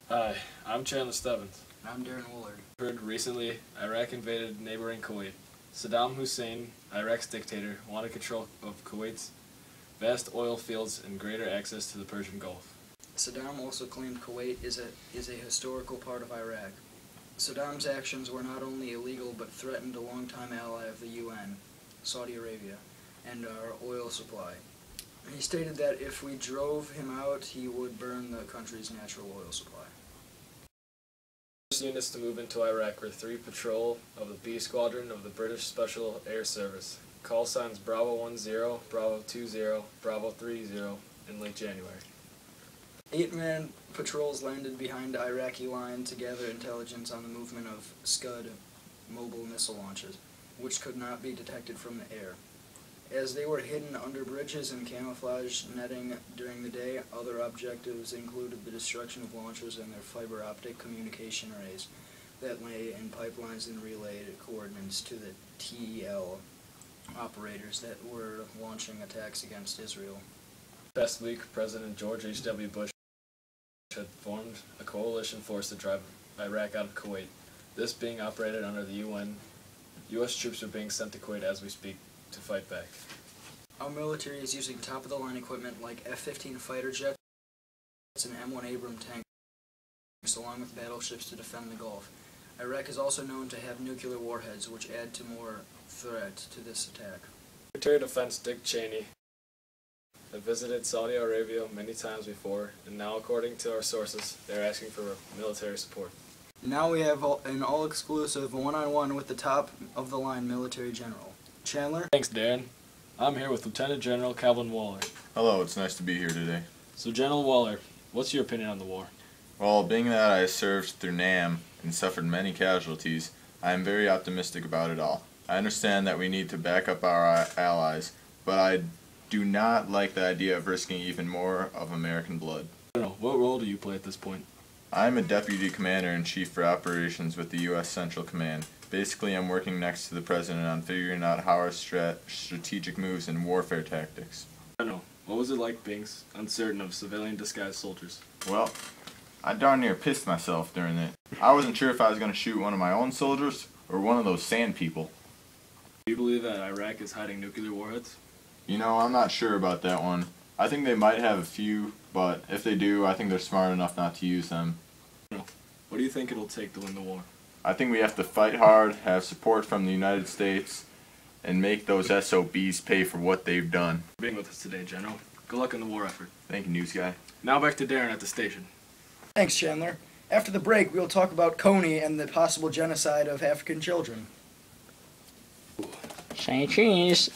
Hi, I'm Chandler Stebbins. And I'm Darren Willard. Heard recently, Iraq invaded neighboring Kuwait. Saddam Hussein, Iraq's dictator, wanted control of Kuwait's vast oil fields and greater access to the Persian Gulf. Saddam also claimed Kuwait is a historical part of Iraq. Saddam's actions were not only illegal but threatened a longtime ally of the UN, Saudi Arabia, and our oil supply. He stated that if we drove him out, he would burn the country's natural oil supply. First units to move into Iraq were 3 Patrol of the B Squadron of the British Special Air Service. Call signs Bravo 10, Bravo 20, Bravo 30 in late January. 8-man patrols landed behind Iraqi line to gather intelligence on the movement of Scud mobile missile launches, which could not be detected from the air. As they were hidden under bridges and camouflage netting during the day, other objectives included the destruction of launchers and their fiber optic communication arrays that lay in pipelines and relayed coordinates to the TEL operators that were launching attacks against Israel. Last week, President George H.W. Bush had formed a coalition force to drive Iraq out of Kuwait. This being operated under the UN, U.S. troops are being sent to Kuwait as we speak to fight back. Our military is using top-of-the-line equipment like F-15 fighter jets and M1 Abrams tanks, along with battleships to defend the Gulf. Iraq is also known to have nuclear warheads, which add to more threat to this attack. Secretary of Defense Dick Cheney have visited Saudi Arabia many times before, and now, according to our sources, they're asking for military support. Now we have an all-exclusive one-on-one with the top-of-the-line military general. Chandler? Thanks, Darren. I'm here with Lieutenant General Calvin Waller. Hello, it's nice to be here today. So, General Waller, what's your opinion on the war? Well, being that I served through NAM and suffered many casualties, I am very optimistic about it all. I understand that we need to back up our allies, but I do not like the idea of risking even more of American blood. General, what role do you play at this point? I am a Deputy Commander-in-Chief for Operations with the U.S. Central Command. Basically, I'm working next to the President on figuring out how our strategic moves and warfare tactics. General, what was it like being uncertain of civilian disguised soldiers? Well, I darn near pissed myself during it. I wasn't sure if I was going to shoot one of my own soldiers or one of those sand people. Do you believe that Iraq is hiding nuclear warheads? You know, I'm not sure about that one. I think they might have a few, but if they do, I think they're smart enough not to use them. What do you think it'll take to win the war? I think we have to fight hard, have support from the United States, and make those SOBs pay for what they've done. For being with us today, General. Good luck in the war effort. Thank you, news guy. Now back to Darren at the station. Thanks, Chandler. After the break, we'll talk about Coney and the possible genocide of African children. Say cheese.